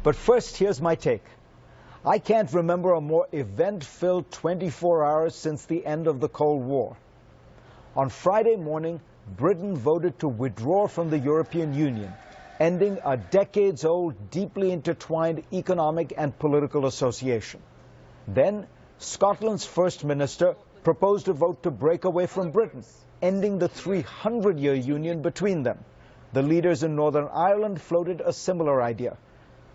But first, here's my take. I can't remember a more event-filled 24 hours since the end of the Cold War. On Friday morning, Britain voted to withdraw from the European Union, ending a decades-old, deeply intertwined economic and political association. Then, Scotland's First Minister proposed a vote to break away from Britain, ending the 300-year union between them. The leaders in Northern Ireland floated a similar idea.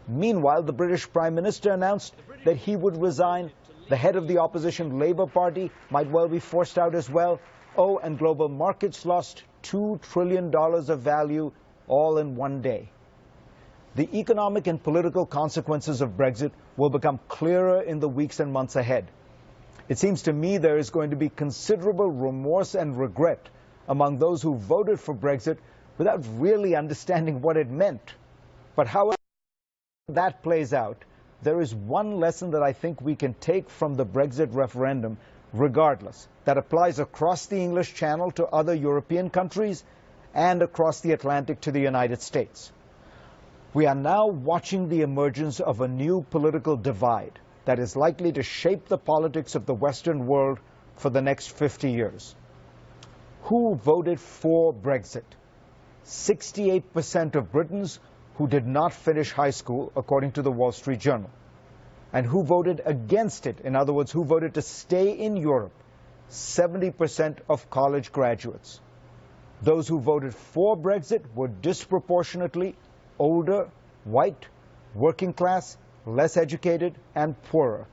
Meanwhile, the British Prime Minister announced that he would resign. The head of the opposition Labour Party might well be forced out as well. Oh, and global markets lost $2 trillion of value all in one day. The economic and political consequences of Brexit will become clearer in the weeks and months ahead. It seems to me there is going to be considerable remorse and regret among those who voted for Brexit without really understanding what it meant. But however that plays out, there is one lesson that I think we can take from the Brexit referendum regardless, that applies across the English Channel to other European countries and across the Atlantic to the United States. We are now watching the emergence of a new political divide that is likely to shape the politics of the Western world for the next 50 years. Who voted for Brexit? 68% of Britons who did not finish high school, according to the Wall Street Journal. And who voted against it? In other words, who voted to stay in Europe? 70% of college graduates. Those who voted for Brexit were disproportionately older, white, working class, less educated, and poorer.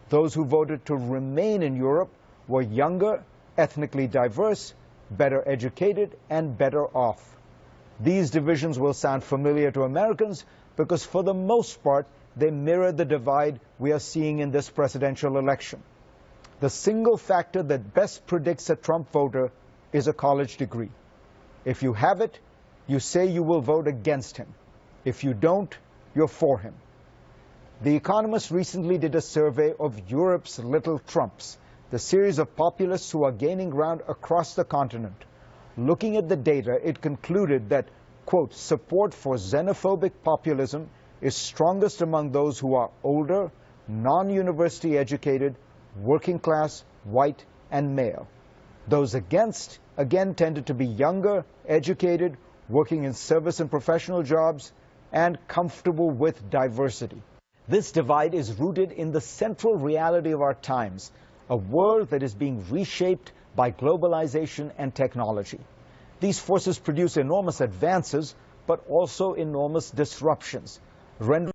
Those who voted to remain in Europe were younger, ethnically diverse, better educated, and better off. These divisions will sound familiar to Americans because, for the most part, they mirror the divide we are seeing in this presidential election. The single factor that best predicts a Trump voter is a college degree. If you have it, you say you will vote against him. If you don't, you're for him. The Economist recently did a survey of Europe's little Trumps, the series of populists who are gaining ground across the continent. Looking at the data, it concluded that, quote, support for xenophobic populism is strongest among those who are older, non-university educated, working class, white, and male. Those against, again, tended to be younger, educated, working in service and professional jobs, and comfortable with diversity. This divide is rooted in the central reality of our times, a world that is being reshaped by globalization and technology. These forces produce enormous advances, but also enormous disruptions, rendering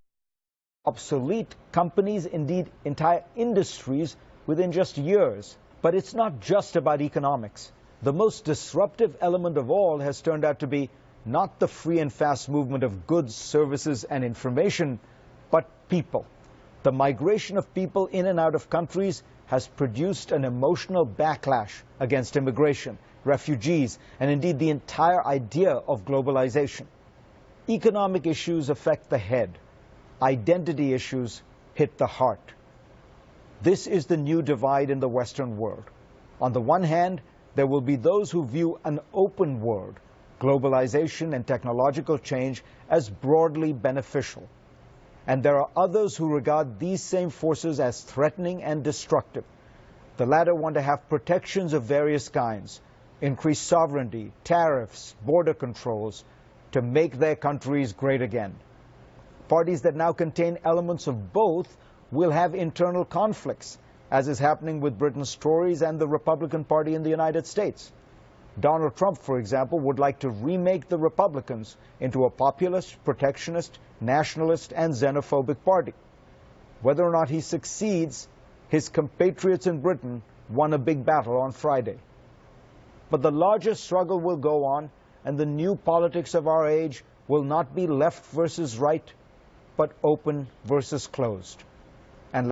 obsolete companies, indeed entire industries, within just years. But it's not just about economics. The most disruptive element of all has turned out to be not the free and fast movement of goods, services, and information, but people. The migration of people in and out of countries has produced an emotional backlash against immigration, refugees, and indeed the entire idea of globalization. Economic issues affect the head. Identity issues hit the heart. This is the new divide in the Western world. On the one hand, there will be those who view an open world, globalization and technological change, as broadly beneficial. And there are others who regard these same forces as threatening and destructive. The latter want to have protections of various kinds, increased sovereignty, tariffs, border controls, to make their countries great again. Parties that now contain elements of both will have internal conflicts, as is happening with Britain's Tories and the Republican Party in the United States. Donald Trump, for example, would like to remake the Republicans into a populist, protectionist, nationalist, and xenophobic party. Whether or not he succeeds, his compatriots in Britain won a big battle on Friday. But the larger struggle will go on, and the new politics of our age will not be left versus right, but open versus closed.